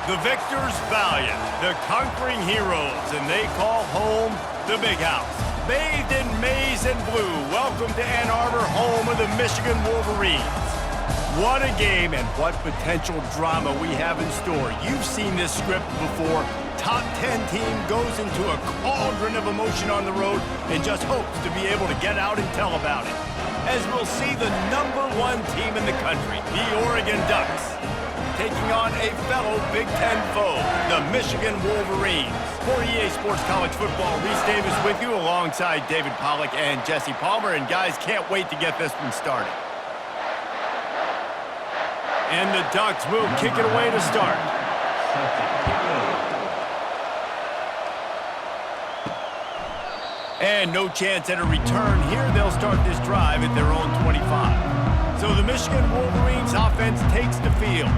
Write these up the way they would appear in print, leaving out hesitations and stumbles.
The victors valiant, the conquering heroes, and they call home the Big House. Bathed in maize and blue, welcome to Ann Arbor, home of the Michigan Wolverines. What a game and what potential drama we have in store. You've seen this script before. Top 10 team goes into a cauldron of emotion on the road and just hopes to be able to get out and tell about it. As we'll see the #1 team in the country, the Oregon Ducks, taking on a fellow Big Ten foe, the Michigan Wolverines. For EA Sports College Football, Reese Davis with you alongside David Pollack and Jesse Palmer. And guys, can't wait to get this one started. And the Ducks will kick it away to start. And no chance at a return here. They'll start this drive at their own 25. So the Michigan Wolverines offense takes the field.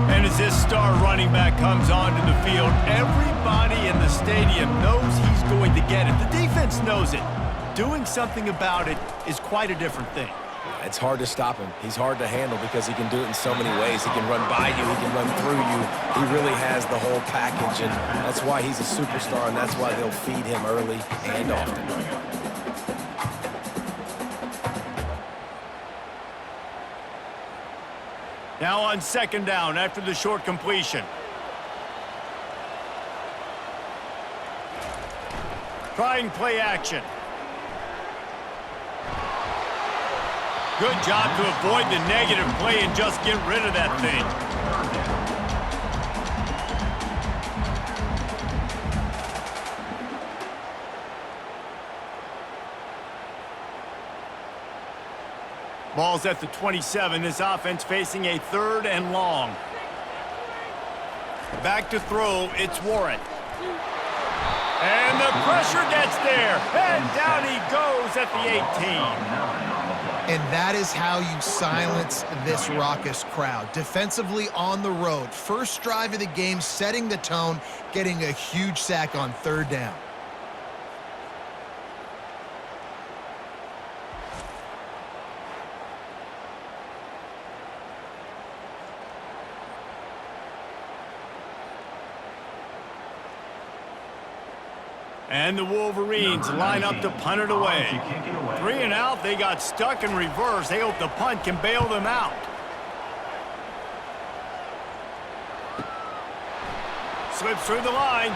And as this star running back comes onto the field, everybody in the stadium knows he's going to get it. The defense knows it. Doing something about it is quite a different thing. It's hard to stop him. He's hard to handle because he can do it in so many ways. He can run by you. He can run through you. He really has the whole package, and that's why he's a superstar, and that's why they'll feed him early and often. Now on second down after the short completion. Trying play action. Good job to avoid the negative play and just get rid of that thing. Ball's at the 27. This offense facing a 3rd and long. Back to throw, it's Warren. And the pressure gets there. And down he goes at the 18. And that is how you silence this raucous crowd. Defensively on the road. First drive of the game, setting the tone, getting a huge sack on 3rd down. And the Wolverines line up to punt it away. 3 and out, they got stuck in reverse. They hope the punt can bail them out. Slips through the line.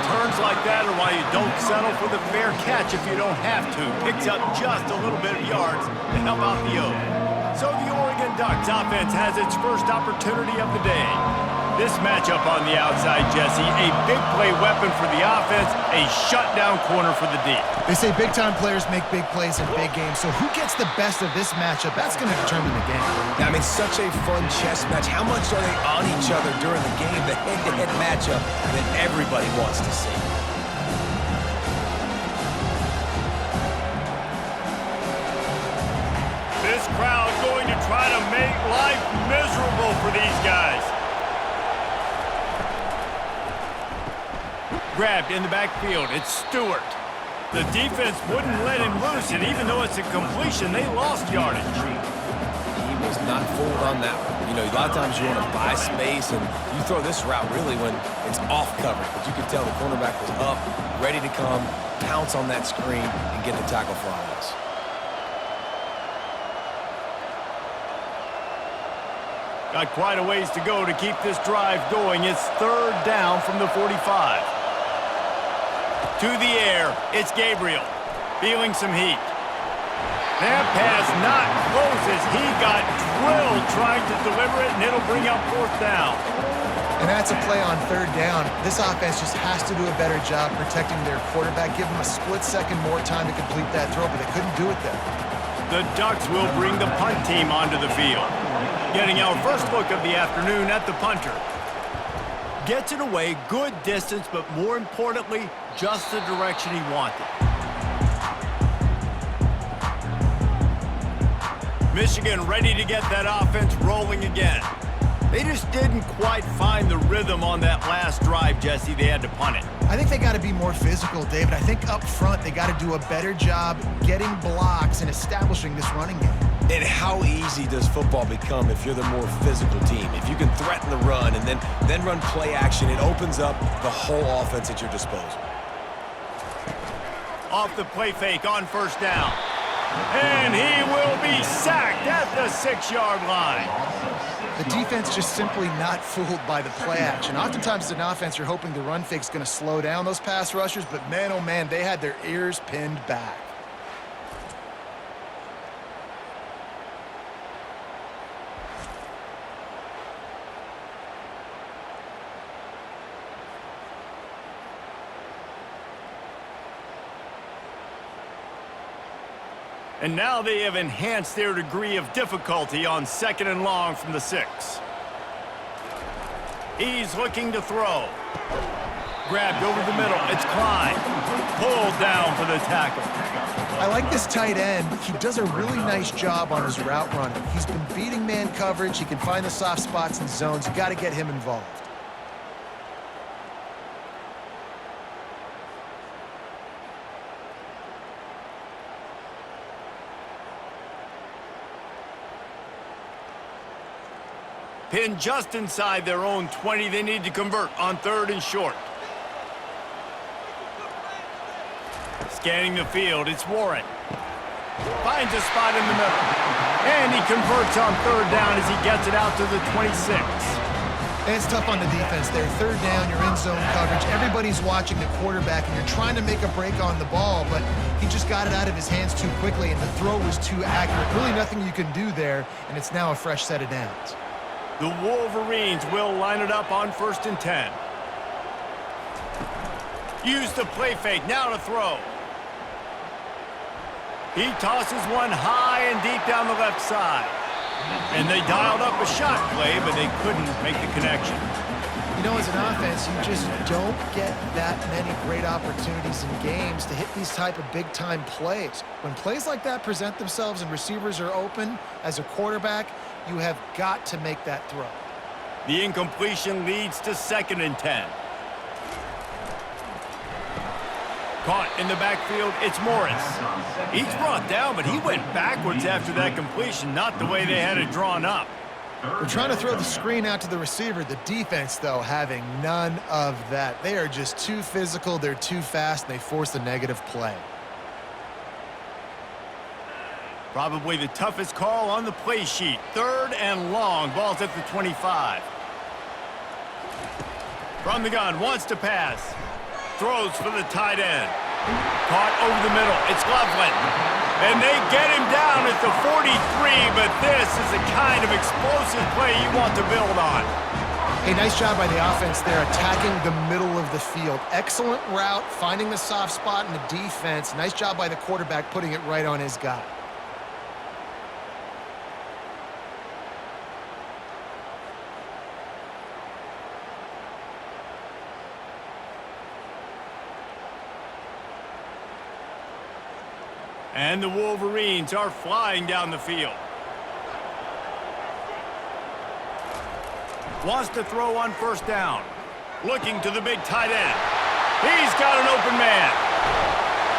Turns like that are why you don't settle for the fair catch if you don't have to. Picks up just a little bit of yards to help out the O. So the Oregon Ducks offense has its first opportunity of the day. This matchup on the outside, Jesse, a big play weapon for the offense, a shutdown corner for the D. They say big-time players make big plays in big games, so who gets the best of this matchup? That's going to determine the game. I mean, such a fun chess match. How much are they on each other during the game? The head-to-head matchup that everybody wants to see. This crowd going to try to make life miserable for these guys. Grabbed in the backfield, it's Stewart. The defense wouldn't let him loose, and even though it's a completion, they lost yardage. He was not fooled on that one. You know, a lot of times you want to buy space, and you throw this route really when it's off coverage. But you can tell the cornerback was up, ready to come, pounce on that screen, and get the tackle for a loss. Got quite a ways to go to keep this drive going. It's 3rd down from the 45. To the air, it's Gabriel, feeling some heat. That pass not close as he got drilled trying to deliver it, and it'll bring up 4th down. And that's a play on 3rd down. This offense just has to do a better job protecting their quarterback. Give them a split second more time to complete that throw, but they couldn't do it there. The Ducks will bring the punt team onto the field. Getting our first look of the afternoon at the punter. Gets it away, good distance, but more importantly, just the direction he wanted. Michigan ready to get that offense rolling again. They just didn't quite find the rhythm on that last drive, Jesse. They had to punt it. I think they got to be more physical, David. I think up front they got to do a better job getting blocks and establishing this running game. And how easy does football become if you're the more physical team? If you can threaten the run and then run play action, it opens up the whole offense at your disposal. Off the play fake on first down. And he will be sacked at the 6-yard line. The defense just simply not fooled by the play action. Oftentimes as an offense, you're hoping the run fake's going to slow down those pass rushers, but man, oh man, they had their ears pinned back. And now they have enhanced their degree of difficulty on 2nd and long from the 6. He's looking to throw. Grabbed over the middle. It's Klein. Pulled down for the tackle. I like this tight end. He does a really nice job on his route running. He's been beating man coverage. He can find the soft spots and zones. You got to get him involved. Pinned just inside their own 20. They need to convert on 3rd and short. Scanning the field, it's Warren. Finds a spot in the middle. And he converts on 3rd down as he gets it out to the 26. And it's tough on the defense there. 3rd down, you're in zone coverage. Everybody's watching the quarterback, and you're trying to make a break on the ball, but he just got it out of his hands too quickly, and the throw was too accurate. Really nothing you can do there, and it's now a fresh set of downs. The Wolverines will line it up on 1st and 10. Use the play fake, now to throw. He tosses one high and deep down the left side. And they dialed up a shot play, but they couldn't make the connection. You know, as an offense, you just don't get that many great opportunities in games to hit these type of big-time plays. When plays like that present themselves and receivers are open, as a quarterback, you have got to make that throw. The incompletion leads to 2nd and 10. Caught in the backfield, it's Morris. He's brought down, but he went backwards after that completion, not the way they had it drawn up. They're trying to throw the screen out to the receiver. The defense, though, having none of that. They are just too physical, they're too fast, and they force a negative play. Probably the toughest call on the play sheet. 3rd and long. Ball's at the 25. From the gun, wants to pass. Throws for the tight end. Caught over the middle. It's Loveland. And they get him down at the 43, but this is the kind of explosive play you want to build on. Hey, nice job by the offense there, attacking the middle of the field. Excellent route, finding the soft spot in the defense. Nice job by the quarterback putting it right on his guy. And the Wolverines are flying down the field. Wants to throw on 1st down. Looking to the big tight end. He's got an open man.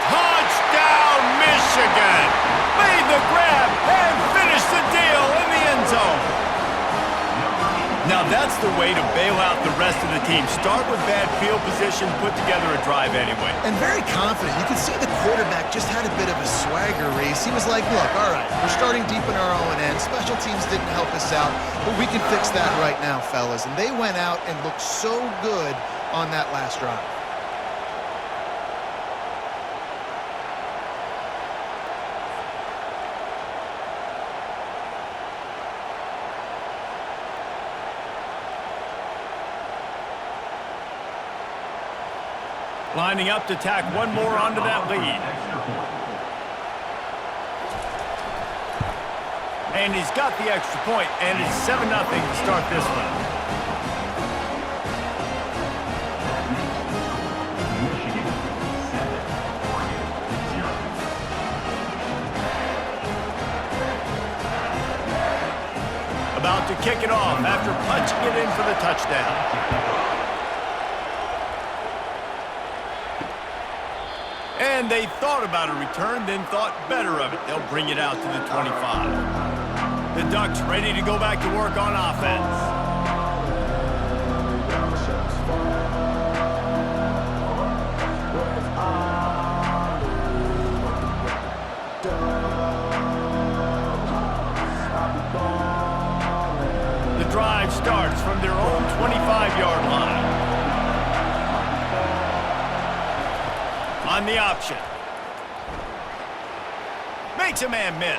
Touchdown, Michigan! Made the grab and finished the deal in the end zone. Now that's the way to bail out the rest of the team. Start with bad field position, put together a drive anyway. And very confident. You can see the quarterback just had a bit of a swagger race. He was like, look, all right, we're starting deep in our own end. Special teams didn't help us out, but we can fix that right now, fellas. And they went out and looked so good on that last drive. Lining up to tack one more onto that lead. And he's got the extra point, and it's 7-0 to start this one. About to kick it off after punching it in for the touchdown. And they thought about a return, then thought better of it. They'll bring it out to the 25. The Ducks ready to go back to work on offense. The drive starts from their own 25-yard line. On the option. Makes a man miss.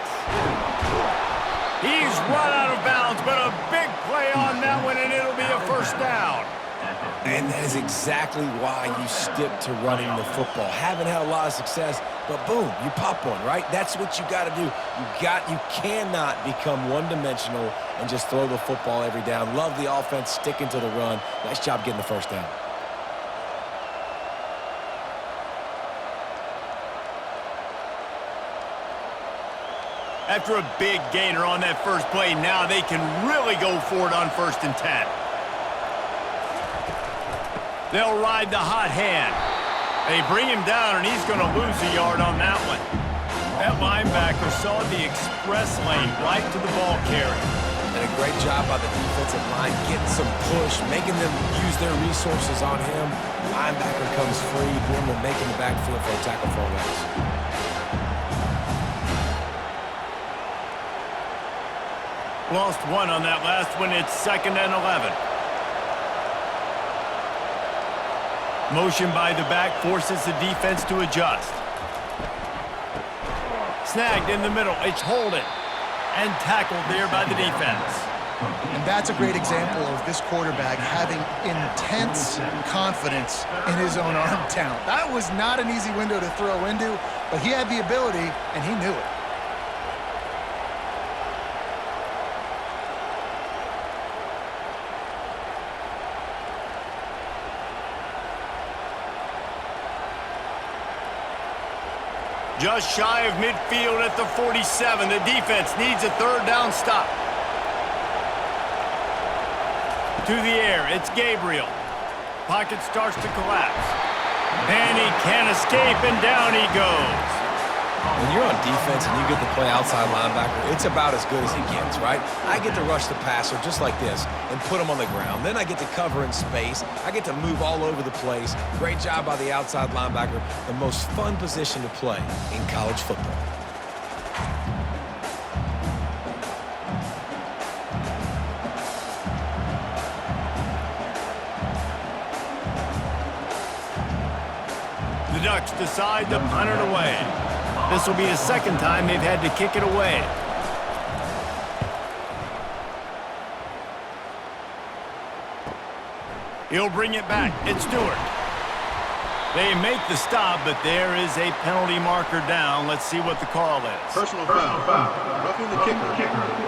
He's run out of bounds, but a big play on that one, and it'll be a first down. And that is exactly why you stick to running the football. Haven't had a lot of success, but boom, you pop one, right? That's what you got to do. You cannot become one-dimensional and just throw the football every down. Love the offense, sticking to the run. Nice job getting the first down. After a big gainer on that first play, now they can really go for it on 1st and 10. They'll ride the hot hand. They bring him down, and he's going to lose a yard on that one. That linebacker saw the express lane right to the ball carrier. And a great job by the defensive line, getting some push, making them use their resources on him. Linebacker comes free, boom, and making the backfield for a tackle for a loss. Lost one on that last one. It's 2nd and 11. Motion by the back forces the defense to adjust. Snagged in the middle. It's holding. And tackled there by the defense. And that's a great example of this quarterback having intense confidence in his own arm talent. That was not an easy window to throw into, but he had the ability, and he knew it. Just shy of midfield at the 47. The defense needs a 3rd down stop. To the air, it's Gabriel. Pocket starts to collapse. And he can't escape, and down he goes. When you're on defense and you get to play outside linebacker, it's about as good as it gets, right? I get to rush the passer just like this and put him on the ground. Then I get to cover in space. I get to move all over the place. Great job by the outside linebacker. The most fun position to play in college football. The Ducks decide to punt it away. This will be the 2nd time they've had to kick it away. He'll bring it back. It's Stewart. They make the stop, but there is a penalty marker down. Let's see what the call is. Personal foul. Roughing the kicker.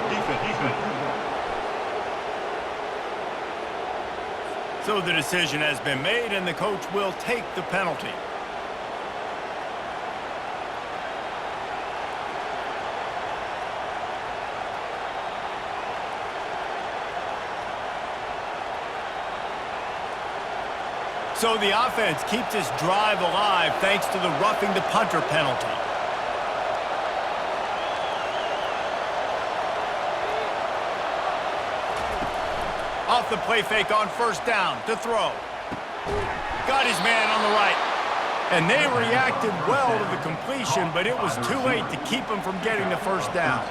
Defense. So the decision has been made, and the coach will take the penalty. So the offense keeps this drive alive thanks to the roughing the punter penalty. Off the play fake on 1st down to throw. Got his man on the right. And they reacted well to the completion, but it was too late to keep him from getting the 1st down.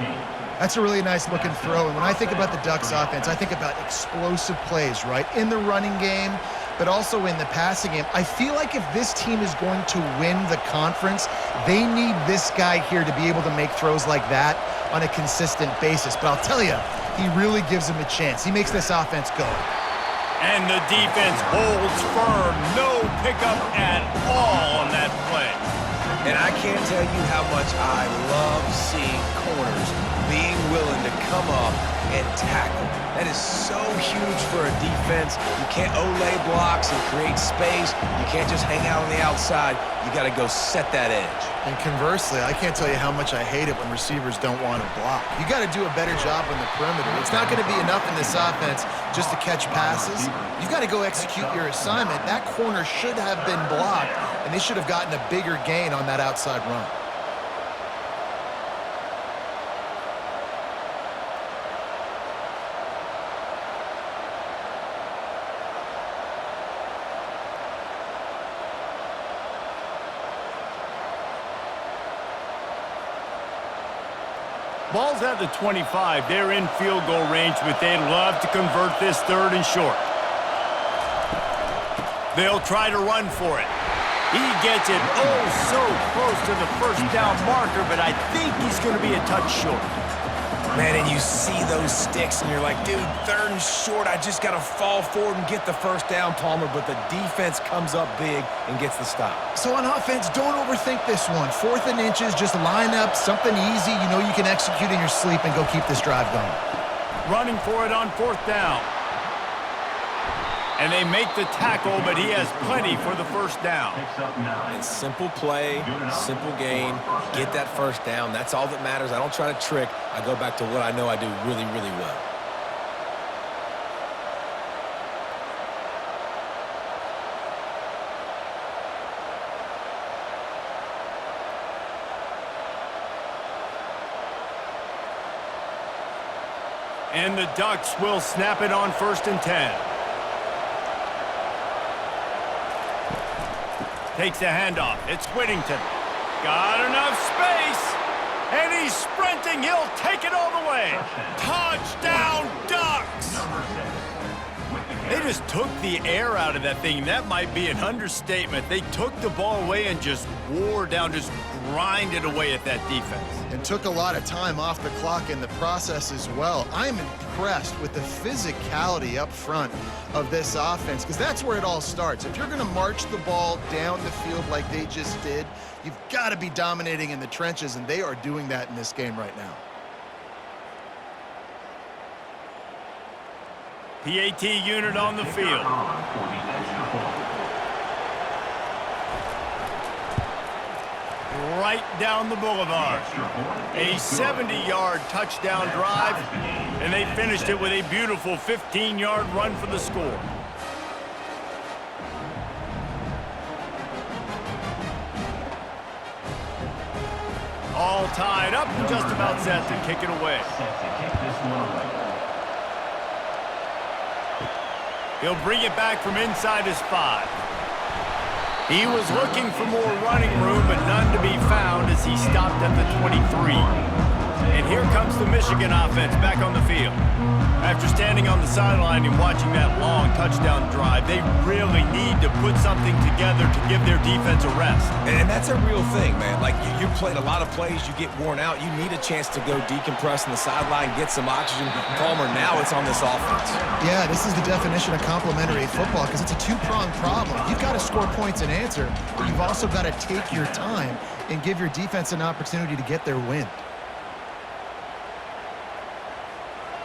That's a really nice looking throw. And when I think about the Ducks offense, I think about explosive plays, right? In the running game, but also in the passing game. I feel like if this team is going to win the conference, they need this guy here to be able to make throws like that on a consistent basis. But I'll tell you, he really gives them a chance. He makes this offense go. And the defense holds firm. No pickup at all on that play. And I can't tell you how much I love seeing corners being willing to come up and tackle. That is so huge for a defense. You can't olay blocks and create space. You can't just hang out on the outside. You got to go set that edge. And conversely, I can't tell you how much I hate it when receivers don't want to block. You got to do a better job on the perimeter. It's not going to be enough in this offense just to catch passes. You've got to go execute your assignment. That corner should have been blocked, and they should have gotten a bigger gain on that outside run. Ball's at the 25. They're in field goal range, but they'd love to convert this 3rd and short. They'll try to run for it. He gets it so close to the first down marker, but I think he's going to be a touch short. Man, and you see those sticks, and you're like, dude, 3rd and short, I just got to fall forward and get the first down, Palmer, but the defense comes up big and gets the stop. So on offense, don't overthink this one. 4th and inches, just line up something easy you know you can execute in your sleep and go keep this drive going. Running for it on 4th down. And they make the tackle, but he has plenty for the first down. And simple play, simple gain, get that first down. That's all that matters. I don't try to trick. I go back to what I know I do really, really well. And the Ducks will snap it on 1st and 10. Takes the handoff. It's Whittington. Got enough space. And he's sprinting. He'll take it all the way. Touchdown, Ducks! They just took the air out of that thing. That might be an understatement. They took the ball away and just wore down, just grinded away at that defense. And took a lot of time off the clock in the process as well. I'm impressed with the physicality up front of this offense, because that's where it all starts. If you're going to march the ball down the field like they just did, you've got to be dominating in the trenches, and they are doing that in this game right now. PAT unit on the field. Right down the boulevard. A 70-yard touchdown drive, and they finished it with a beautiful 15-yard run for the score. All tied up and just about set to kick it away. He'll bring it back from inside his 5. He was looking for more running room, but none to be found as he stopped at the 23. And here comes the Michigan offense back on the field. After standing on the sideline and watching that long touchdown drive, they really need to put something together to give their defense a rest. And that's a real thing, man. Like, you played a lot of plays, you get worn out. You need a chance to go decompress on the sideline, get some oxygen. Palmer, now it's on this offense. Yeah, this is the definition of complementary football, because it's a two-pronged problem. You've got to score points and answer, but you've also got to take your time and give your defense an opportunity to get their wind.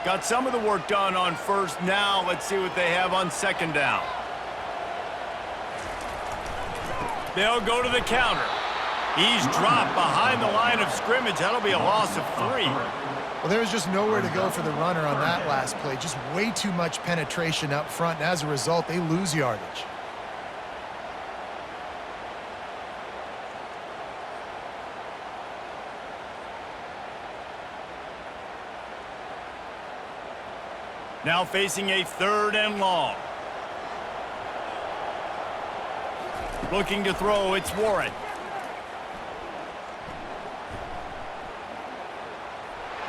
Got some of the work done on 1st. Now let's see what they have on 2nd down. They'll go to the counter. He's dropped behind the line of scrimmage. That'll be a loss of 3. Well, there was just nowhere to go for the runner on that last play. Just way too much penetration up front, and as a result, they lose yardage. Now facing a 3rd and long. Looking to throw, it's Warren.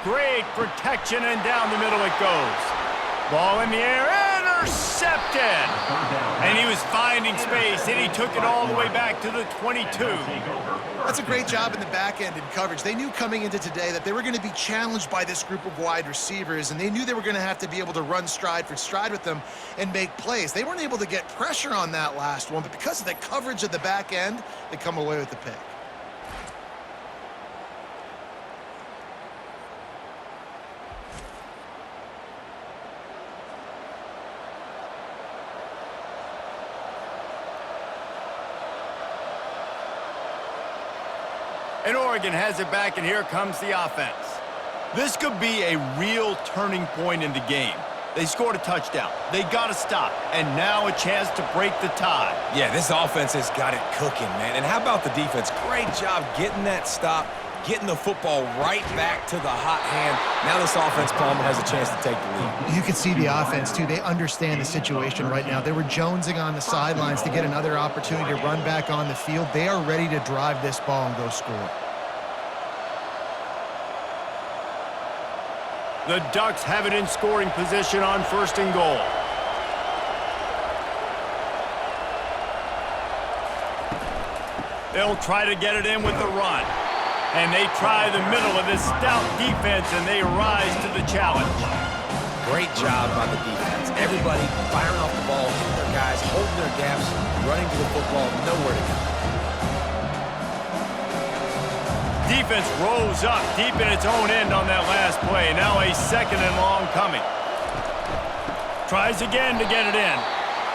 Great protection, and down the middle it goes. Ball in the air, intercepted! And he was finding space, and he took it all the way back to the 22. That's a great job in the back end in coverage. They knew coming into today that they were going to be challenged by this group of wide receivers, and they knew they were going to have to be able to run stride for stride with them and make plays. They weren't able to get pressure on that last one, but because of the coverage at the back end, they come away with the pick. And Oregon has it back, and here comes the offense. This could be a real turning point in the game. They scored a touchdown. They got to stop. And now a chance to break the tie. Yeah, this offense has got it cooking, man. And how about the defense? Great job getting that stop, getting the football right back to the hot hand. Now this offense, Palmer, has a chance to take the lead. You can see the offense, too. They understand the situation right now. They were jonesing on the sidelines to get another opportunity to run back on the field. They are ready to drive this ball and go score. The Ducks have it in scoring position on 1st and goal. They'll try to get it in with the run. And they try the middle of this stout defense, and they rise to the challenge. Great job by the defense. Everybody firing off the ball, hitting their guys, holding their gaps, running to the football, nowhere to go. Defense rose up deep in its own end on that last play. Now a 2nd and long coming. Tries again to get it in.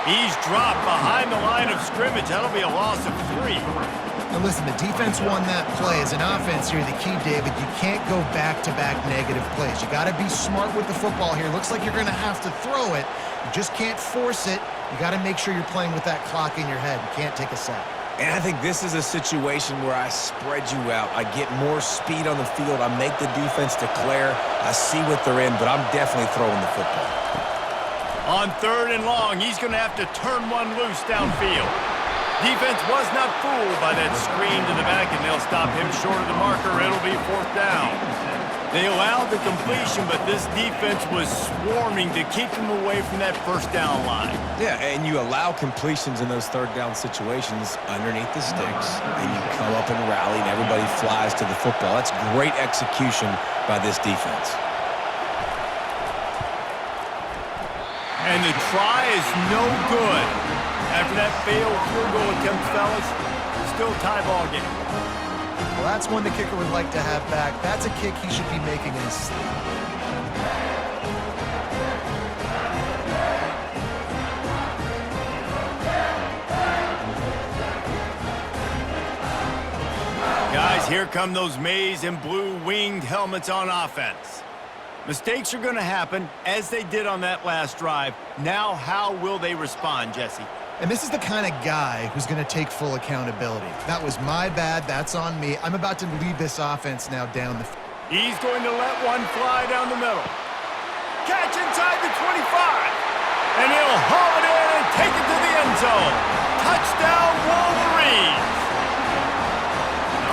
He's dropped behind the line of scrimmage. That'll be a loss of 3. Now listen, the defense won that play. As an offense here, the key, David, you can't go back-to-back negative plays. You got to be smart with the football here. Looks like you're going to have to throw it. You just can't force it. You got to make sure you're playing with that clock in your head. You can't take a sack. And I think this is a situation where I spread you out. I get more speed on the field. I make the defense declare. I see what they're in, but I'm definitely throwing the football. On 3rd and long, he's going to have to turn one loose downfield. Defense was not fooled by that screen to the back, and they'll stop him short of the marker. It'll be 4th down. They allowed the completion, but this defense was swarming to keep him away from that 1st down line. Yeah, and you allow completions in those 3rd down situations underneath the sticks, and you come up and rally, and everybody flies to the football. That's great execution by this defense. And the try is no good. After that failed field goal attempt, fellas, still tie ball game. Well, that's one the kicker would like to have back. That's a kick he should be making in his sleep. Guys, here come those maize and blue winged helmets on offense. Mistakes are going to happen, as they did on that last drive. Now, how will they respond, Jesse? And this is the kind of guy who's going to take full accountability. That was my bad. That's on me. I'm about to lead this offense now down the field. He's going to let one fly down the middle. Catch inside the 25. And he'll haul it in and take it to the end zone. Touchdown, Wolverines.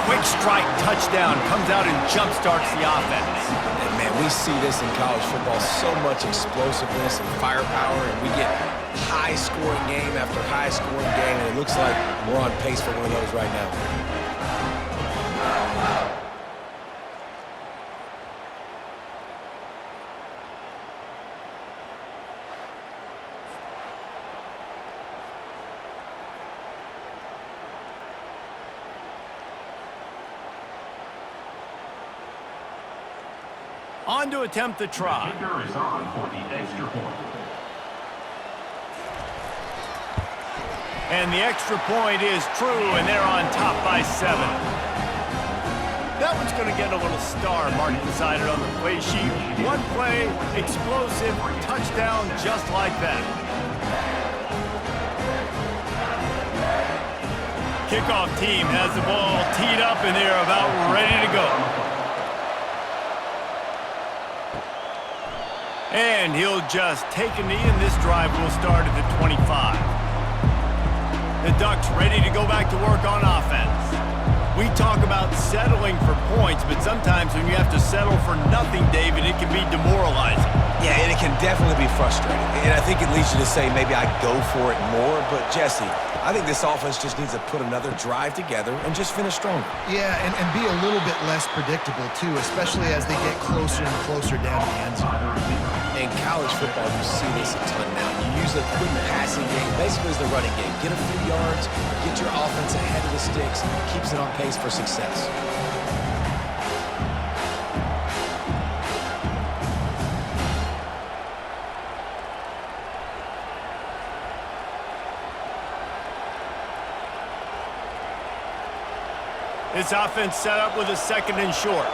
Quick strike touchdown comes out and jumpstarts the offense. And man, we see this in college football, so much explosiveness and firepower, and we get high-scoring game after high-scoring game, and it looks like we're on pace for one of those right now. On to attempt the try. The kicker is on for the extra point. And the extra point is true, and they're on top by 7. That one's going to get a little star marked beside it on the play sheet. One play, explosive, touchdown just like that. Kickoff team has the ball teed up, and they're about ready to go. And he'll just take a knee, and this drive will start at the 25. The Ducks ready to go back to work on offense. We talk about settling for points, but sometimes when you have to settle for nothing, David, it can be demoralizing. Yeah, and it can definitely be frustrating. And I think it leads you to say maybe I go for it more. But, Jesse, I think this offense just needs to put another drive together and just finish stronger. Yeah, and be a little bit less predictable, too, especially as they get closer and closer down to the end zone. In college football, you see this a ton now. You use a quick passing game, basically as the running game. Get a few yards, get your offense ahead of the sticks, keeps it on pace for success. This offense set up with a 2nd and short.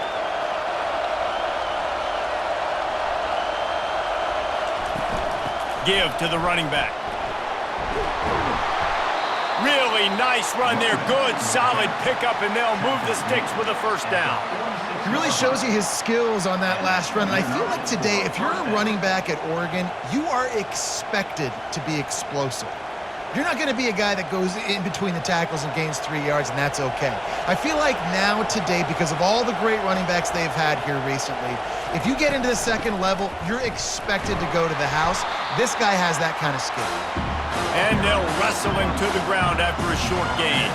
Give to the running back. Really nice run there. Good, solid pickup, and they'll move the sticks with a first down. He really shows you his skills on that last run. And I feel like today, if you're a running back at Oregon, you are expected to be explosive. You're not going to be a guy that goes in between the tackles and gains 3 yards, and that's okay. I feel like now today, because of all the great running backs they've had here recently, if you get into the second level, you're expected to go to the house. This guy has that kind of skill. And they'll wrestle him to the ground after a short gain.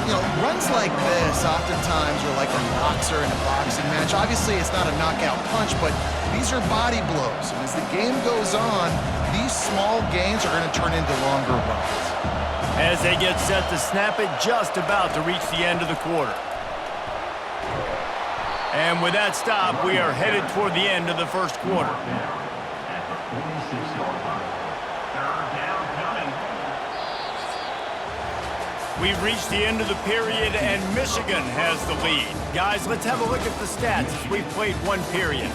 You know, runs like this oftentimes are like a boxer in a boxing match. Obviously, it's not a knockout punch, but these are body blows. And as the game goes on, these small gains are going to turn into longer runs. As they get set to snap it, just about to reach the end of the quarter. And with that stop, we are headed toward the end of the first quarter. At the 46-yard line. Third down coming. We've reached the end of the period, and Michigan has the lead. Guys, let's have a look at the stats as we've played one period.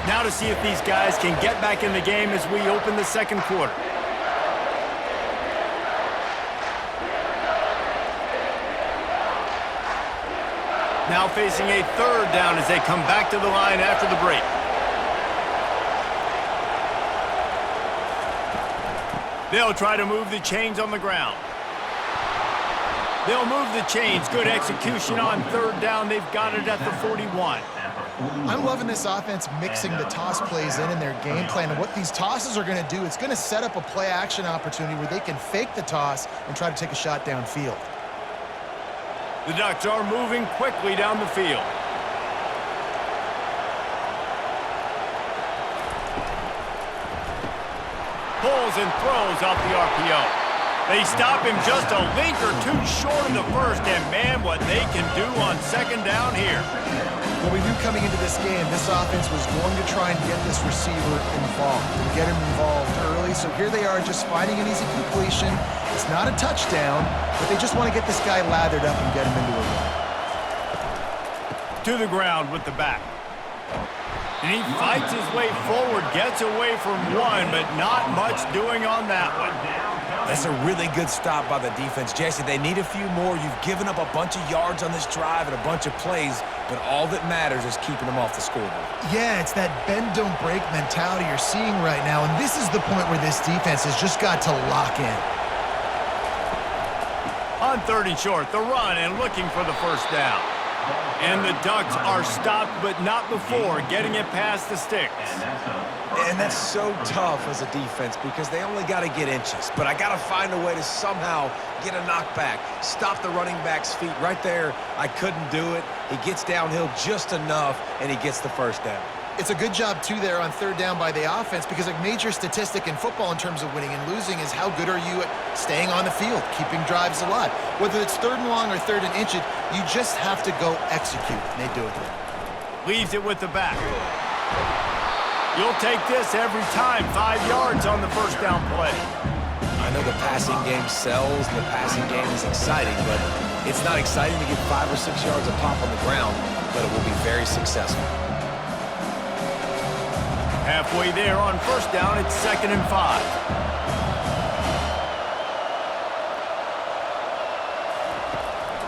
Now to see if these guys can get back in the game as we open the second quarter. Now facing a third down as they come back to the line after the break. They'll try to move the chains on the ground. They'll move the chains. Good execution on third down. They've got it at the 41. I'm loving this offense mixing the toss plays in their game plan. And what these tosses are going to do, it's going to set up a play-action opportunity where they can fake the toss and try to take a shot downfield. The Ducks are moving quickly down the field. Pulls and throws off the RPO. They stop him just a link or two short of the first, and man, what they can do on second down here. Well, we knew coming into this game, this offense was going to try and get this receiver involved and get him involved early. So here they are just finding an easy completion. It's not a touchdown, but they just want to get this guy lathered up and get him into a run. To the ground with the back. And he fights his way forward, gets away from one, but not much doing on that one. That's a really good stop by the defense. Jesse, they need a few more. You've given up a bunch of yards on this drive and a bunch of plays, but all that matters is keeping them off the scoreboard. Yeah, it's that bend, don't break mentality you're seeing right now, and this is the point where this defense has just got to lock in. On third and short, the run and looking for the first down. And the Ducks are stopped, but not before getting it past the sticks. And that's so tough as a defense because they only got to get inches. But I got to find a way to somehow get a knockback, stop the running back's feet right there. I couldn't do it. He gets downhill just enough, and he gets the first down. It's a good job, too, there on third down by the offense because a major statistic in football in terms of winning and losing is how good are you at staying on the field, keeping drives alive. Whether it's third and long or third and inches, you just have to go execute, and they do it there. Leaves it with the back. You'll take this every time. 5 yards on the first down play. I know the passing game sells and the passing game is exciting, but it's not exciting to get 5 or 6 yards a pop on the ground, but it will be very successful. Halfway there on first down, it's 2nd and 5.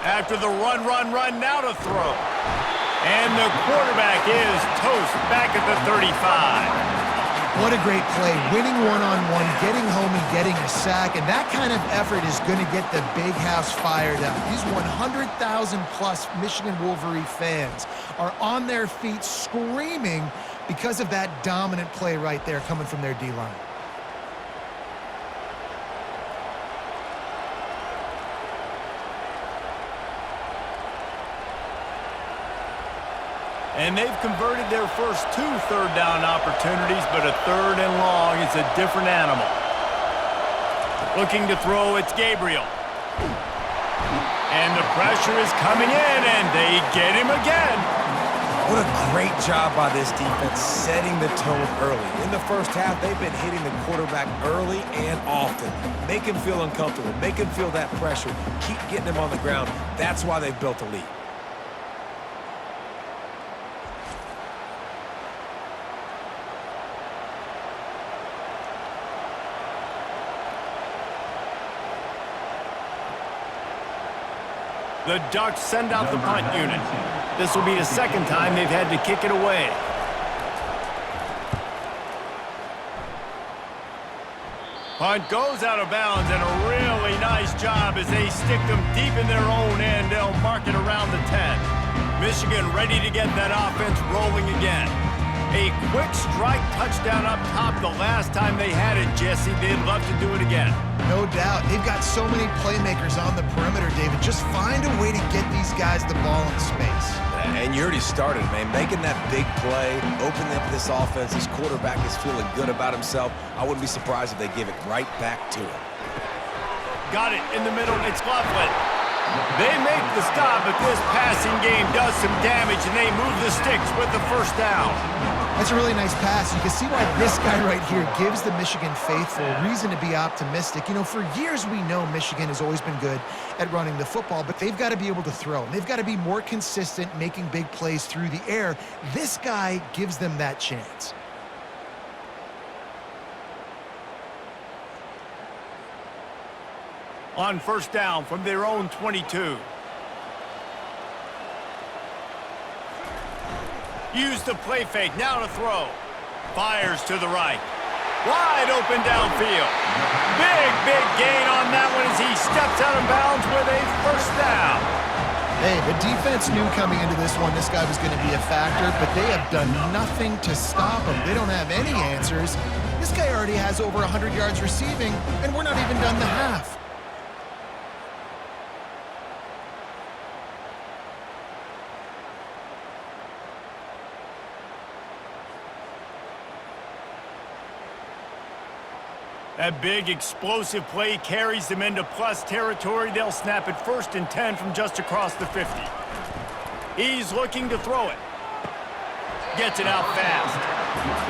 After the run, now to throw. And the quarterback is toast back at the 35. What a great play. Winning one-on-one, getting home and getting a sack, and that kind of effort is going to get the big house fired up. These 100,000-plus Michigan Wolverine fans are on their feet screaming because of that dominant play right there coming from their D-line. And they've converted their first 2 third down opportunities, but a third and long is a different animal. Looking to throw, it's Gabriel. And the pressure is coming in, and they get him again. What a great job by this defense setting the tone early. In the first half, they've been hitting the quarterback early and often. Make him feel uncomfortable. Make him feel that pressure. Keep getting him on the ground. That's why they've built a lead. The Ducks send out the punt unit. This will be the second time they've had to kick it away. Punt goes out of bounds, and a really nice job as they stick them deep in their own end. They'll mark it around the 10. Michigan ready to get that offense rolling again. A quick strike touchdown up top the last time they had it, Jesse. They'd love to do it again. No doubt. They've got so many playmakers on the perimeter, David. Just find a way to get these guys the ball in space. And you already started, man. Making that big play, opening up this offense. This quarterback is feeling good about himself. I wouldn't be surprised if they give it right back to him. Got it in the middle. It's Loveland. They make the stop, but this passing game does some damage, and they move the sticks with the first down. That's a really nice pass. You can see why this guy right here gives the Michigan faithful reason to be optimistic. You know, for years we know Michigan has always been good at running the football, but they've got to be able to throw. They've got to be more consistent making big plays through the air. This guy gives them that chance. On first down from their own 22. Use the play fake, now to throw. Fires to the right. Wide open downfield. Big gain on that one as he steps out of bounds with a first down. Hey, the defense knew coming into this one this guy was going to be a factor, but they have done nothing to stop him. They don't have any answers. This guy already has over 100 yards receiving, and we're not even done the half. That big explosive play carries them into plus territory. They'll snap it 1st and 10 from just across the 50. He's looking to throw it. Gets it out fast.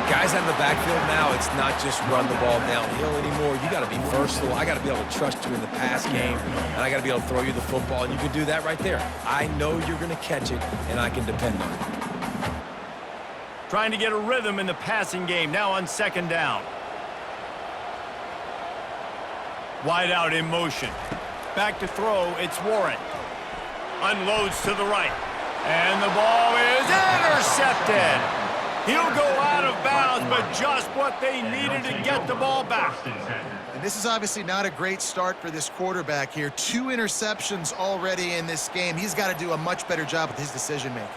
Guys out in the backfield now, it's not just run the ball downhill anymore. You got to be versatile. I got to be able to trust you in the pass game, and I got to be able to throw you the football, and you can do that right there. I know you're going to catch it, and I can depend on it. Trying to get a rhythm in the passing game, now on second down. Wide out in motion. Back to throw, it's Warren. Unloads to the right. And the ball is intercepted. He'll go out of bounds, but just what they needed to get the ball back. And this is obviously not a great start for this quarterback here. 2 interceptions already in this game. He's got to do a much better job with his decision-making.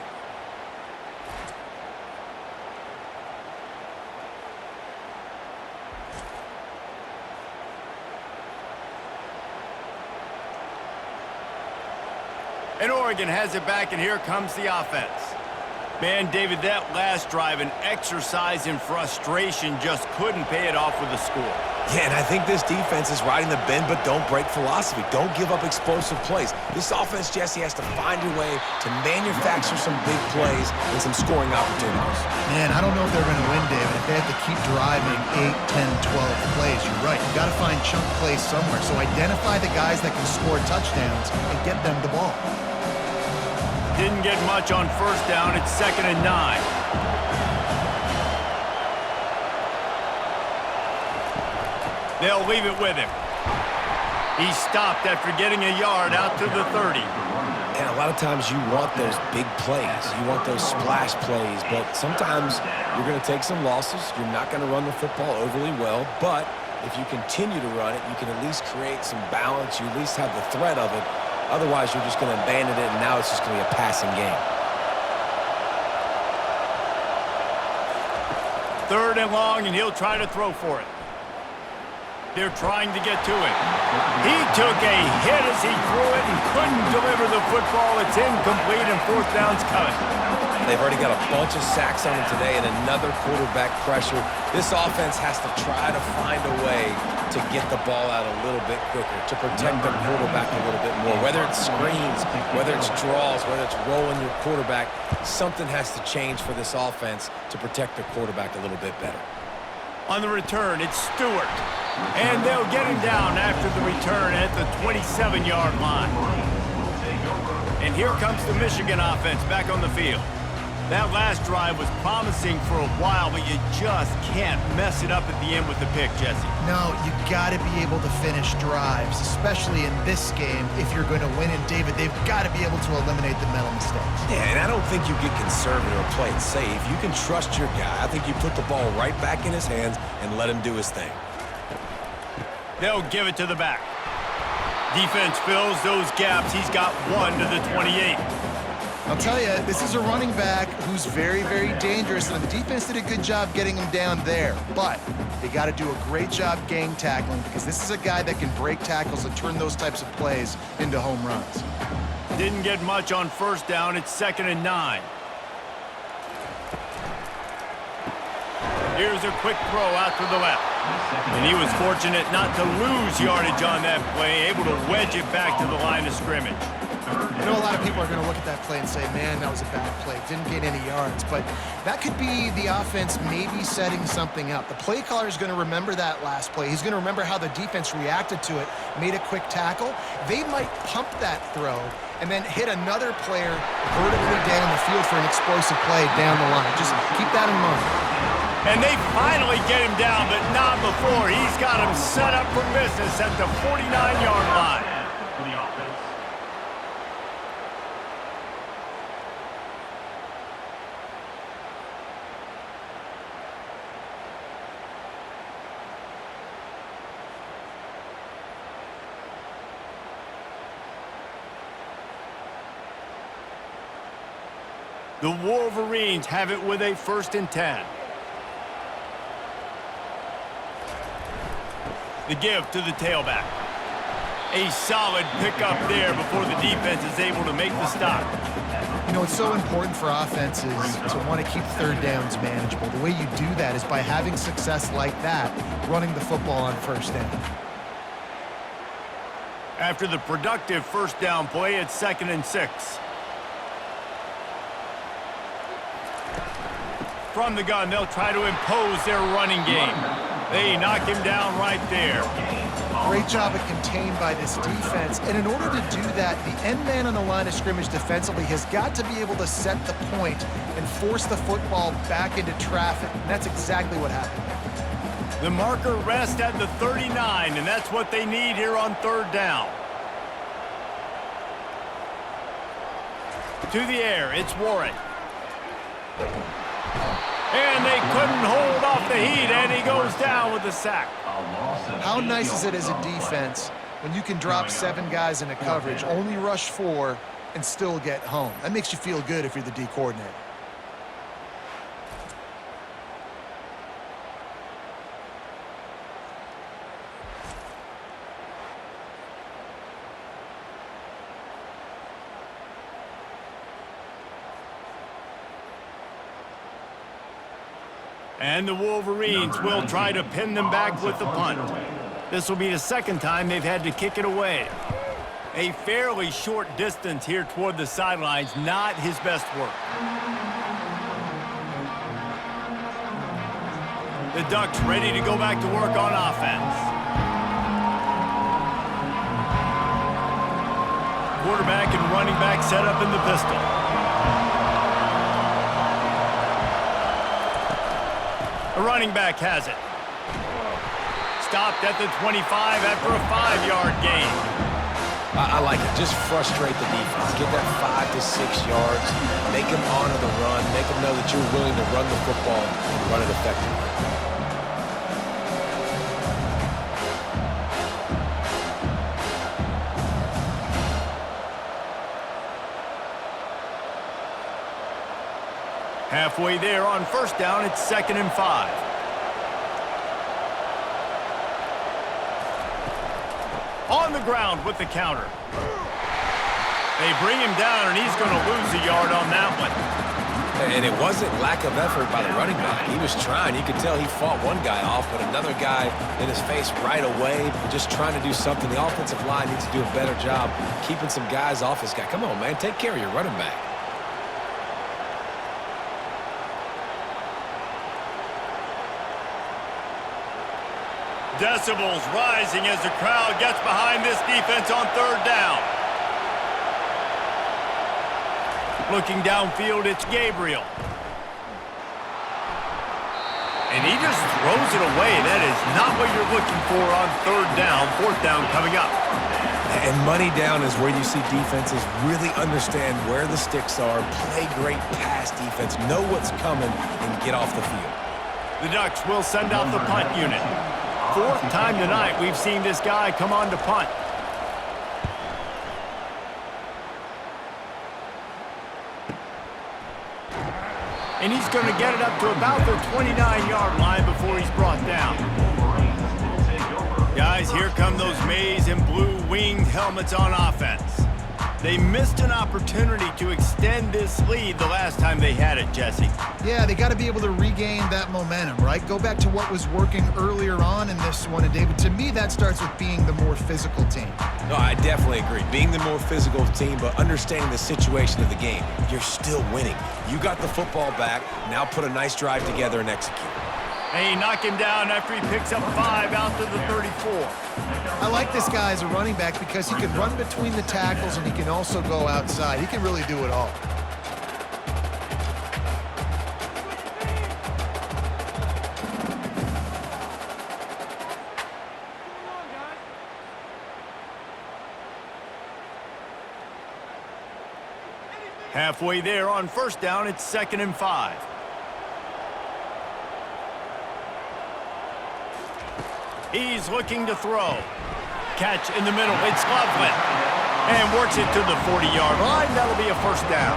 And Oregon has it back, and here comes the offense. Man, David, that last drive, an exercise in frustration, just couldn't pay it off with a score. Yeah, and I think this defense is riding the bend but don't break philosophy. Don't give up explosive plays. This offense, Jesse, has to find a way to manufacture some big plays and some scoring opportunities. Man, I don't know if they're going to win, David, if they have to keep driving 8, 10, 12 plays. You're right. You've got to find chunk plays somewhere. So identify the guys that can score touchdowns and get them the ball. Didn't get much on first down. It's 2nd and 9. They'll leave it with him. He stopped after getting a yard out to the 30. And a lot of times you want those big plays. You want those splash plays. But sometimes you're going to take some losses. You're not going to run the football overly well. But if you continue to run it, you can at least create some balance. You at least have the threat of it. Otherwise, you're just going to abandon it, and now it's just going to be a passing game. 3rd and long, and he'll try to throw for it. They're trying to get to it. He took a hit as he threw it and couldn't deliver the football. It's incomplete, and 4th down's coming. They've already got a bunch of sacks on them today and another quarterback pressure. This offense has to try to find a way to get the ball out a little bit quicker, to protect their quarterback a little bit more. Whether it's screens, whether it's draws, whether it's rolling your quarterback, something has to change for this offense to protect their quarterback a little bit better. On the return, it's Stewart. And they'll get him down after the return at the 27-yard line. And here comes the Michigan offense back on the field. That last drive was promising for a while, but you just can't mess it up at the end with the pick, Jesse. No, you got to be able to finish drives, especially in this game if you're going to win. And, David, they've got to be able to eliminate the mental mistakes. Yeah, and I don't think you get conservative or play it safe. You can trust your guy. I think you put the ball right back in his hands and let him do his thing. They'll give it to the back. Defense fills those gaps. He's got one to the 28. I'll tell you, this is a running back who's very, very dangerous, and the defense did a good job getting him down there. But they got to do a great job gang tackling because this is a guy that can break tackles and turn those types of plays into home runs. Didn't get much on first down. It's 2nd and 9. Here's a quick throw out to the left. And he was fortunate not to lose yardage on that play, able to wedge it back to the line of scrimmage. I know a lot of people are going to look at that play and say, man, that was a bad play. Didn't gain any yards. But that could be the offense maybe setting something up. The play caller is going to remember that last play. He's going to remember how the defense reacted to it, made a quick tackle. They might pump that throw and then hit another player vertically down the field for an explosive play down the line. Just keep that in mind. And they finally get him down, but not before. He's got him set up for business at the 49-yard line. For the offense. The Wolverines have it with a 1st and 10. The give to the tailback. A solid pickup there before the defense is able to make the stop. You know, it's so important for offenses to want to keep third downs manageable. The way you do that is by having success like that, running the football on first down. After the productive first down play, it's 2nd and 6. From the gun, they'll try to impose their running game. They knock him down right there. Great job at contained by this defense. And in order to do that, the end man on the line of scrimmage defensively has got to be able to set the point and force the football back into traffic. And that's exactly what happened. The marker rests at the 39, and that's what they need here on 3rd down. To the air, it's Warren. And they couldn't hold off the heat, and he goes down with the sack. How nice is it as a defense when you can drop 7 guys into coverage, only rush 4, and still get home? That makes you feel good if you're the D coordinator. And the Wolverines will try to pin them back with the punt. This will be the 2nd time they've had to kick it away. A fairly short distance here toward the sidelines, not his best work. The Ducks ready to go back to work on offense. Quarterback and running back set up in the pistol. The running back has it. Stopped at the 25 after a 5-yard gain. I like it. Just frustrate the defense. Get that 5 to 6 yards. Make them honor the run. Make them know that you're willing to run the football and run it effectively. Halfway there on 1st down, it's 2nd and 5. On the ground with the counter. They bring him down, and he's going to lose a yard on that one. And it wasn't lack of effort by the running back. He was trying. You could tell he fought one guy off, but another guy in his face right away, just trying to do something. The offensive line needs to do a better job keeping some guys off this guy. Come on, man. Take care of your running back. Decibels rising as the crowd gets behind this defense on third down. Looking downfield, it's Gabriel. And he just throws it away. That is not what you're looking for on third down. Fourth down coming up. And money down is where you see defenses really understand where the sticks are, play great pass defense, know what's coming, and get off the field. The Ducks will send out the punt unit. Fourth time tonight we've seen this guy come on to punt. And he's going to get it up to about the 29-yard line before he's brought down. Guys, here come those maize and blue winged helmets on offense. They missed an opportunity to extend this lead the last time they had it, Jesse. Yeah, they got to be able to regain that momentum, right? Go back to what was working earlier on in this one. And, David, to me, that starts with being the more physical team. No, I definitely agree. Being the more physical team, but understanding the situation of the game. You're still winning. You got the football back. Now put a nice drive together and execute. Hey, knock him down after he picks up 5 out to the 34. I like this guy as a running back because he can run between the tackles and he can also go outside. He can really do it all. Halfway there on first down, it's 2nd and 5. He's looking to throw. Catch in the middle. It's Loveland. And works it to the 40-yard line. That'll be a first down.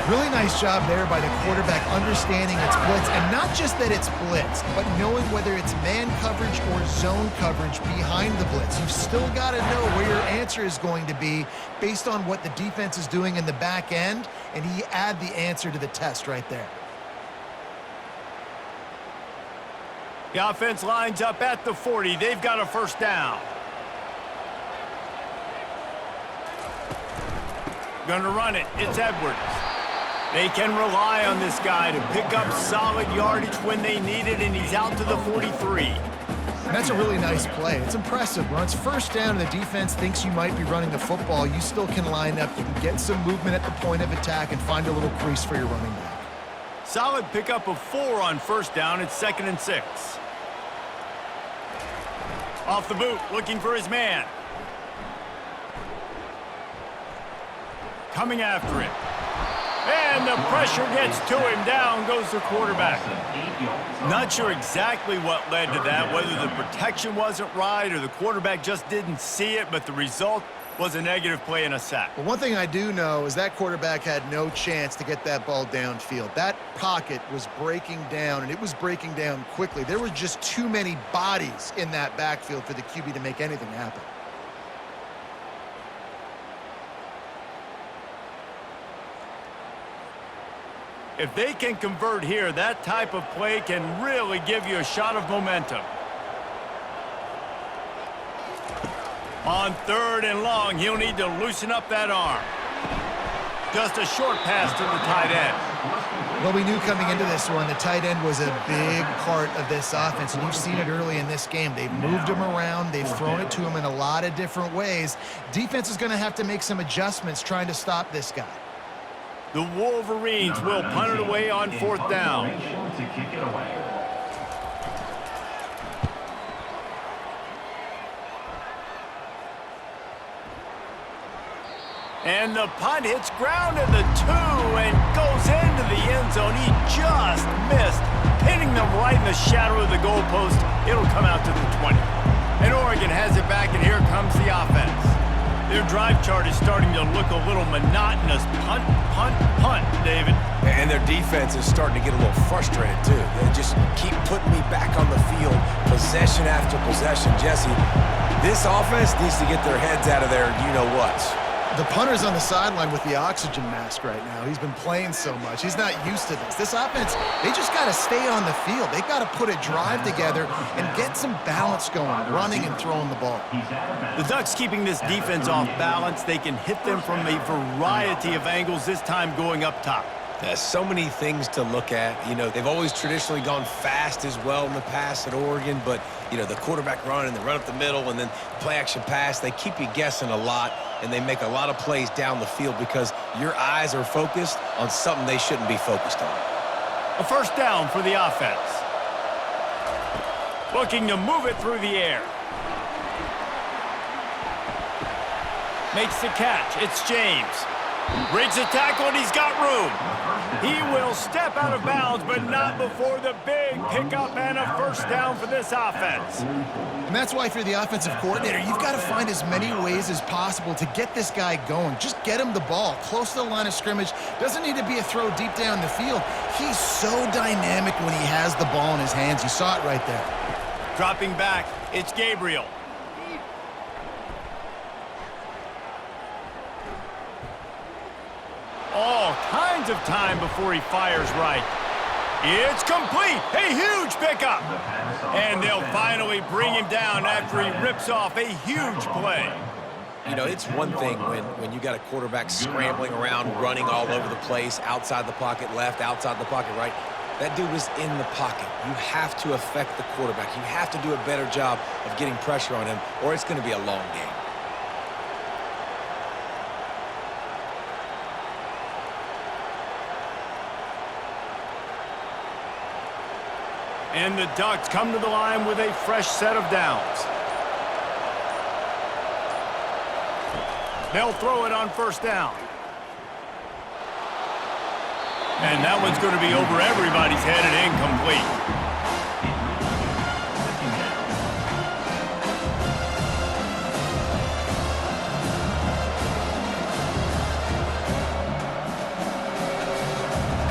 Really nice job there by the quarterback understanding it's blitz. And not just that it's blitz, but knowing whether it's man coverage or zone coverage behind the blitz. You've still got to know where your answer is going to be based on what the defense is doing in the back end. And he add the answer to the test right there. The offense lines up at the 40. They've got a first down. Going to run it. It's Edwards. They can rely on this guy to pick up solid yardage when they need it, and he's out to the 43. And that's a really nice play. It's impressive. When it's first down and the defense thinks you might be running the football, you still can line up. You can get some movement at the point of attack and find a little crease for your running back. Solid pickup of 4 on first down. It's 2nd and 6. Off the boot, looking for his man. Coming after him. And the pressure gets to him. Down goes the quarterback. Not sure exactly what led to that, whether the protection wasn't right or the quarterback just didn't see it, but the result was a negative play and a sack. Well, one thing I do know is that quarterback had no chance to get that ball downfield. That pocket was breaking down, and it was breaking down quickly. There were just too many bodies in that backfield for the QB to make anything happen. If they can convert here, that type of play can really give you a shot of momentum. On 3rd and long, he'll need to loosen up that arm. Just a short pass to the tight end. Well, we knew coming into this one, the tight end was a big part of this offense, and you've seen it early in this game. They've moved him around. They've thrown it to him in a lot of different ways. Defense is going to have to make some adjustments trying to stop this guy. The Wolverines will punt it away on 4th down. And the punt hits ground at the 2 and goes into the end zone. He just missed, hitting them right in the shadow of the goalpost. It'll come out to the 20. And Oregon has it back, and here comes the offense. Their drive chart is starting to look a little monotonous. Punt, punt, punt, David. And their defense is starting to get a little frustrated, too. They just keep putting me back on the field, possession after possession. Jesse, this offense needs to get their heads out of their you-know-whats. The punter's on the sideline with the oxygen mask right now. He's been playing so much. He's not used to this. This offense, they just got to stay on the field. They got to put a drive together and get some balance going, running and throwing the ball. The Ducks keeping this defense off balance. They can hit them from a variety of angles, this time going up top. There's so many things to look at. You know, they've always traditionally gone fast as well in the past at Oregon, but, you know, the quarterback run and the run up the middle and then play-action pass, they keep you guessing a lot, and they make a lot of plays down the field because your eyes are focused on something they shouldn't be focused on. A first down for the offense. Looking to move it through the air. Makes the catch. It's James. Breaks the tackle, and he's got room. He will step out of bounds, but not before the big pickup and a first down for this offense. And that's why if you're the offensive coordinator, you've got to find as many ways as possible to get this guy going. Just get him the ball close to the line of scrimmage. Doesn't need to be a throw deep down the field. He's so dynamic when he has the ball in his hands. You saw it right there. Dropping back, it's Gabriel. All kinds of time before he fires right. It's complete. A huge pickup. And they'll finally bring him down after he rips off a huge play. You know, it's one thing when you got a quarterback scrambling around, running all over the place, outside the pocket left, outside the pocket right. That dude was in the pocket. You have to affect the quarterback. You have to do a better job of getting pressure on him, or it's going to be a long game. And the Ducks come to the line with a fresh set of downs. They'll throw it on first down. And that one's going to be over everybody's head and incomplete.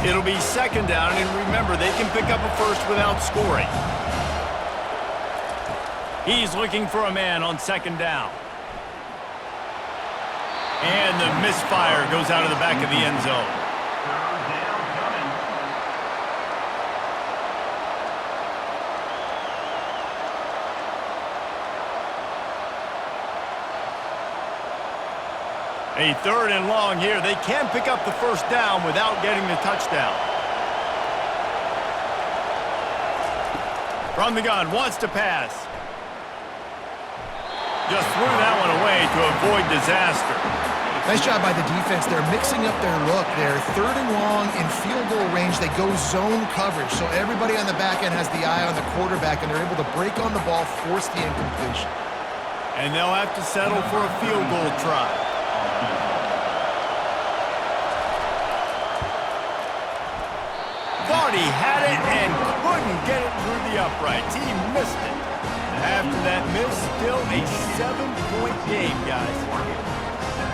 It'll be second down, and remember, they can pick up a first without scoring. He's looking for a man on second down. And the misfire goes out of the back of the end zone. A third and long here. They can pick up the first down without getting the touchdown. From the gun, wants to pass. Just threw that one away to avoid disaster. Nice job by the defense. They're mixing up their look. They're third and long in field goal range. They go zone coverage. So everybody on the back end has the eye on the quarterback, and they're able to break on the ball, force the incompletion. And they'll have to settle for a field goal try. Thought he had it and couldn't get it through the uprights. He missed it. After that miss, still a 7-point game, guys.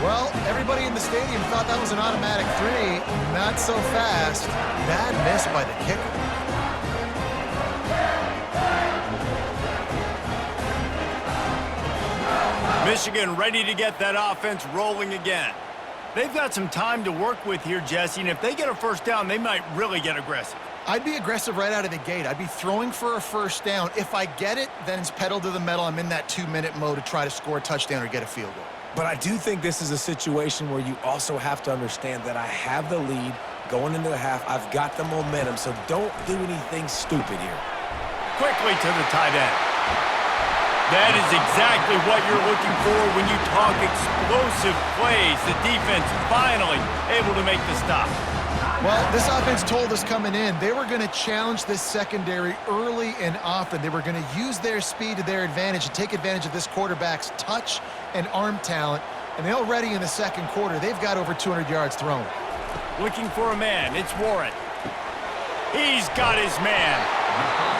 Well, everybody in the stadium thought that was an automatic 3. Not so fast. Bad miss by the kicker. Michigan ready to get that offense rolling again. They've got some time to work with here, Jesse, and if they get a first down, they might really get aggressive. I'd be aggressive right out of the gate. I'd be throwing for a first down. If I get it, then it's pedal to the metal. I'm in that 2-minute mode to try to score a touchdown or get a field goal. But I do think this is a situation where you also have to understand that I have the lead going into the half. I've got the momentum, so don't do anything stupid here. Quickly to the tight end. That is exactly what you're looking for when you talk explosive plays. The defense finally able to make the stop. Well, this offense told us coming in they were going to challenge this secondary early and often. They were going to use their speed to their advantage and take advantage of this quarterback's touch and arm talent. And already in the second quarter, they've got over 200 yards thrown. Looking for a man. It's Warren. He's got his man.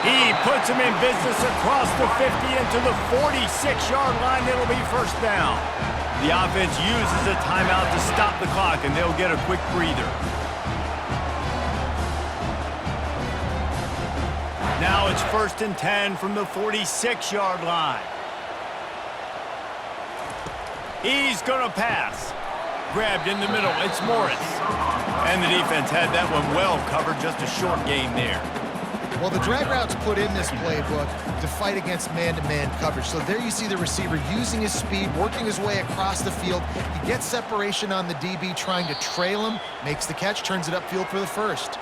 He puts him in business across the 50 into the 46-yard line. It'll be first down. The offense uses a timeout to stop the clock, and they'll get a quick breather. Now it's 1st and 10 from the 46-yard line. He's going to pass. Grabbed in the middle, it's Morris. And the defense had that one well covered, just a short gain there. Well, the drag route's put in this playbook to fight against man-to-man coverage. So there you see the receiver using his speed, working his way across the field. He gets separation on the DB, trying to trail him, makes the catch, turns it upfield for the first.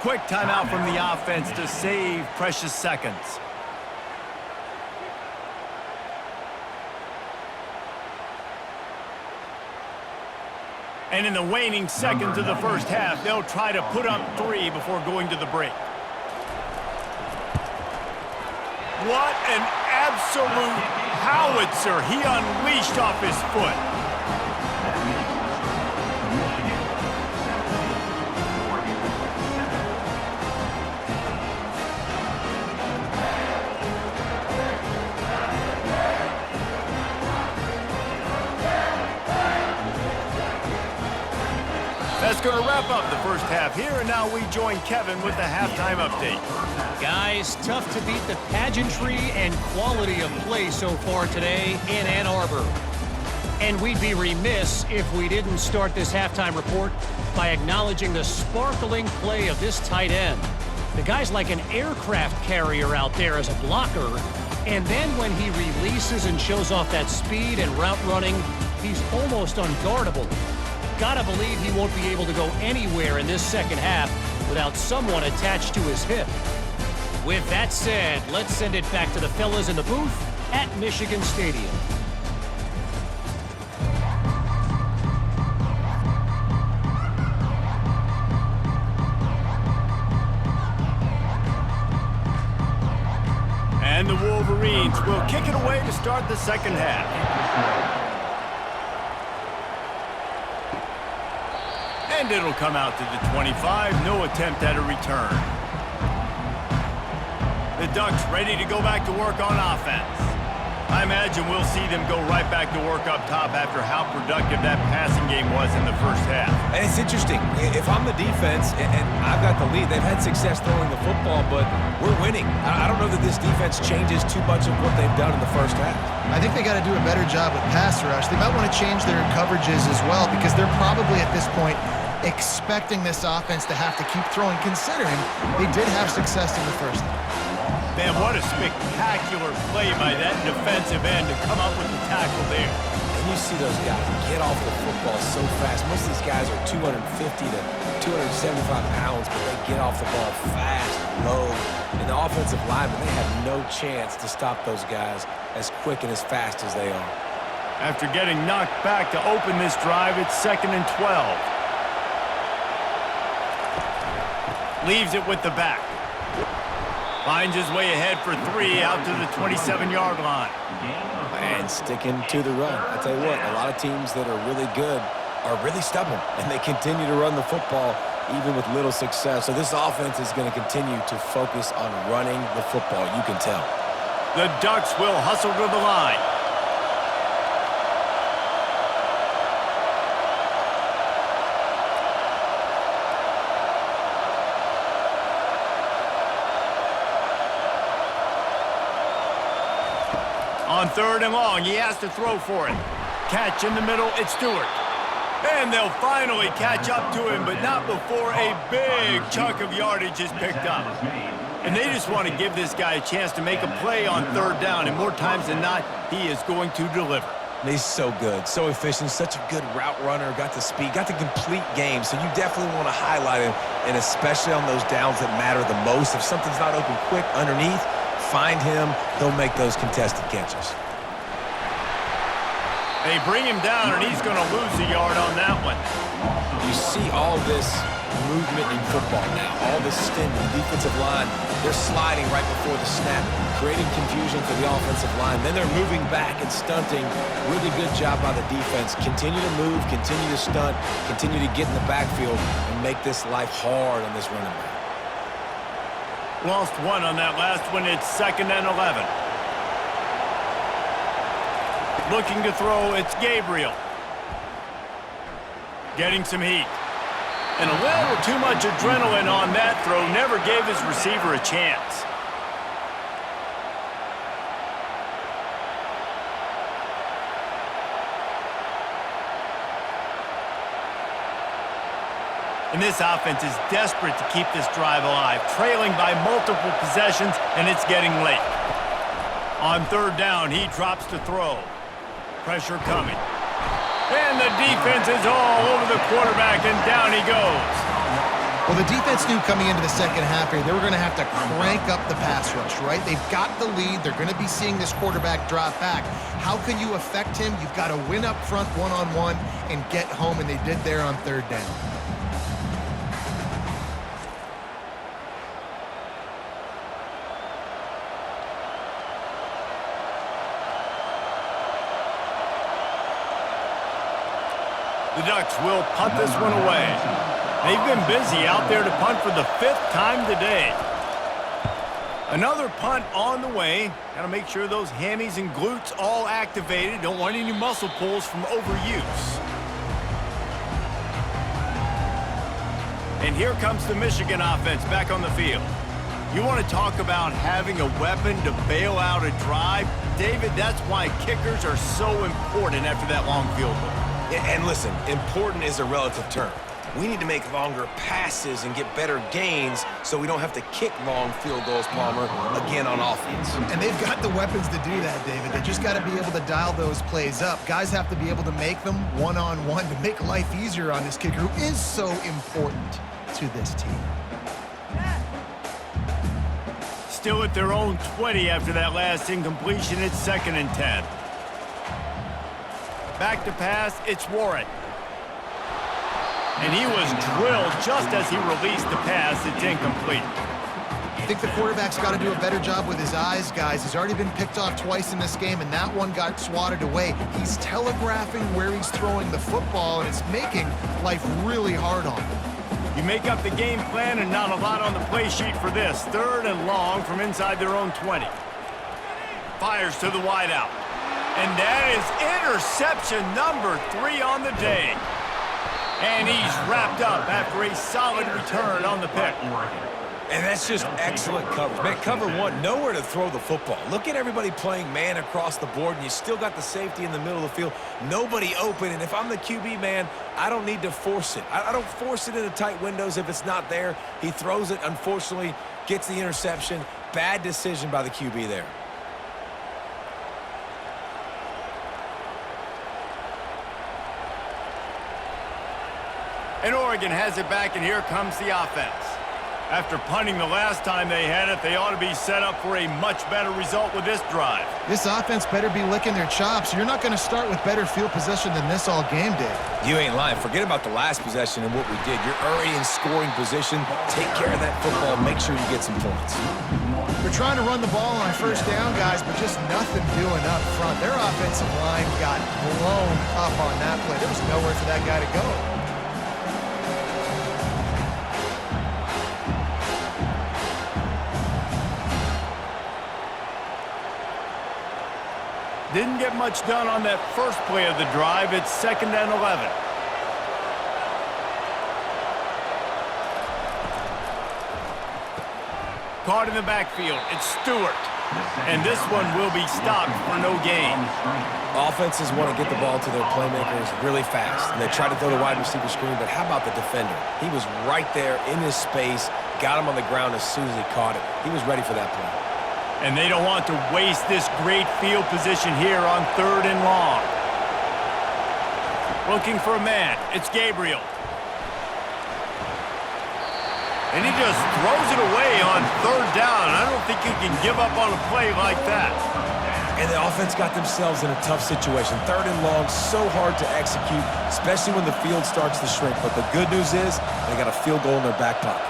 Quick timeout from the offense to save precious seconds. And in the waning seconds of the first half, they'll try to put up 3 before going to the break. What an absolute howitzer he unleashed off his foot. That's going to wrap up the first half here, and now we join Kevin with the halftime update. Guys, tough to beat the pageantry and quality of play so far today in Ann Arbor. And we'd be remiss if we didn't start this halftime report by acknowledging the sparkling play of this tight end. The guy's like an aircraft carrier out there as a blocker, and then when he releases and shows off that speed and route running, he's almost unguardable. Gotta believe he won't be able to go anywhere in this second half without someone attached to his hip. With that said, let's send it back to the fellas in the booth at Michigan Stadium. And the Wolverines will kick it away to start the second half. And it'll come out to the 25. No attempt at a return. The Ducks ready to go back to work on offense. I imagine we'll see them go right back to work up top after how productive that passing game was in the first half. And it's interesting. If I'm the defense and I've got the lead, they've had success throwing the football, but we're winning. I don't know that this defense changes too much of what they've done in the first half. I think they got to do a better job with pass rush. They might want to change their coverages as well, because they're probably at this point expecting this offense to have to keep throwing, considering they did have success in the first half. Man, what a spectacular play by that defensive end to come up with the tackle there. And you see those guys get off the football so fast. Most of these guys are 250 to 275 pounds, but they get off the ball fast, low. And the offensive linemen, they have no chance to stop those guys as quick and as fast as they are. After getting knocked back to open this drive, it's 2nd and 12. Leaves it with the back. Finds his way ahead for 3 out to the 27-yard line. And sticking to the run. I tell you what, a lot of teams that are really good are really stubborn, and they continue to run the football even with little success. So this offense is going to continue to focus on running the football, you can tell. The Ducks will hustle to the line. On 3rd and long, he has to throw for it. Catch in the middle, it's Stewart. And they'll finally catch up to him, but not before a big chunk of yardage is picked up. And they just want to give this guy a chance to make a play on 3rd down, and more times than not, he is going to deliver. He's so good, so efficient, such a good route runner, got the speed, got the complete game, so you definitely want to highlight him, and especially on those downs that matter the most. If something's not open quick underneath, find him, he'll make those contested catches. They bring him down, and he's going to lose a yard on that one. You see all this movement in football now, all this stint in the defensive line. They're sliding right before the snap, creating confusion for the offensive line. Then they're moving back and stunting. Really good job by the defense. Continue to move, continue to stunt, continue to get in the backfield, and make this life hard on this running back. Lost 1 on that last one. It's 2nd and 11. Looking to throw, it's Gabriel. Getting some heat. And a little too much adrenaline on that throw. Never gave his receiver a chance. And this offense is desperate to keep this drive alive, trailing by multiple possessions, and it's getting late. On third down, he drops to throw. Pressure coming. And the defense is all over the quarterback, and down he goes. Well, the defense knew coming into the second half here, they were going to have to crank up the pass rush, right? They've got the lead. They're going to be seeing this quarterback drop back. How can you affect him? You've got to win up front one-on-one and get home, and they did there on third down. The Ducks will punt this one away. They've been busy out there to punt for the 5th time today. Another punt on the way. Got to make sure those hammies and glutes all activated. Don't want any muscle pulls from overuse. And here comes the Michigan offense back on the field. You want to talk about having a weapon to bail out a drive? David, that's why kickers are so important after that long field goal. And listen, important is a relative term. We need to make longer passes and get better gains so we don't have to kick long field goals, Palmer, again on offense. And they've got the weapons to do that, David. They just got to be able to dial those plays up. Guys have to be able to make them one-on-one to make life easier on this kicker who is so important to this team. Still at their own 20 after that last incompletion. It's 2nd and 10. Back to pass, it's Warren. And he was drilled just as he released the pass. It's incomplete. I think the quarterback's got to do a better job with his eyes, guys. He's already been picked off twice in this game, and that one got swatted away. He's telegraphing where he's throwing the football, and it's making life really hard on him. You make up the game plan and not a lot on the play sheet for this. 3rd and long from inside their own 20. Fires to the wideout. And that is interception number 3 on the day. And he's wrapped up after a solid return on the pick. And that's just excellent coverage. Man, cover one, nowhere to throw the football. Look at everybody playing man across the board, and you still got the safety in the middle of the field. Nobody open, and if I'm the QB, man, I don't need to force it. I don't force it into tight windows if it's not there. He throws it, unfortunately, gets the interception. Bad decision by the QB there. And Oregon has it back, and here comes the offense. After punting the last time they had it, they ought to be set up for a much better result with this drive. This offense better be licking their chops. You're not going to start with better field possession than this all game did. You ain't lying. Forget about the last possession and what we did. You're already in scoring position. Take care of that football. Make sure you get some points. They're trying to run the ball on 1st down, guys, but just nothing doing up front. Their offensive line got blown up on that play. There was nowhere for that guy to go. Didn't get much done on that first play of the drive. It's 2nd and 11. Caught in the backfield. It's Stewart. And this one will be stopped for no gain. Offenses want to get the ball to their playmakers really fast, and they try to throw the wide receiver screen, but how about the defender? He was right there in his space, got him on the ground as soon as he caught it. He was ready for that play. And they don't want to waste this great field position here on 3rd and long. Looking for a man. It's Gabriel. And he just throws it away on 3rd down. I don't think you can give up on a play like that. And the offense got themselves in a tough situation. 3rd and long, so hard to execute, especially when the field starts to shrink. But the good news is they got a field goal in their back pocket.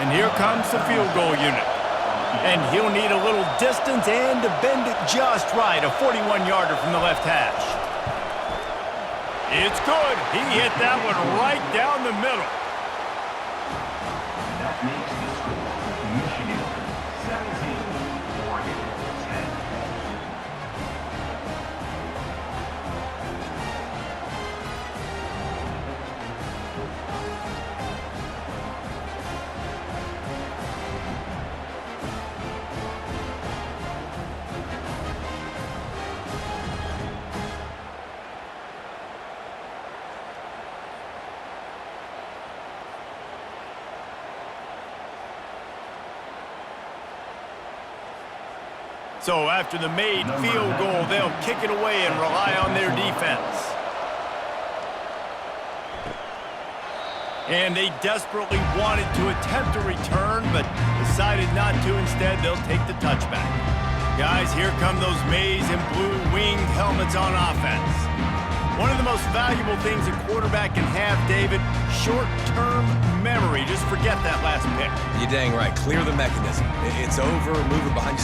And here comes the field goal unit. And he'll need a little distance and to bend it just right. A 41-yarder from the left hash. It's good. He hit that one right down the middle. That makes the score Michigan 17, Oregon 10. So after the made field goal, they'll kick it away and rely on their defense. And they desperately wanted to attempt a return, but decided not to. Instead, they'll take the touchback. Guys, here come those maize and blue winged helmets on offense. One of the most valuable things a quarterback can have, David, short-term memory. Just forget that last pick. You're dang right. Clear the mechanism. It's over. Move it behind you.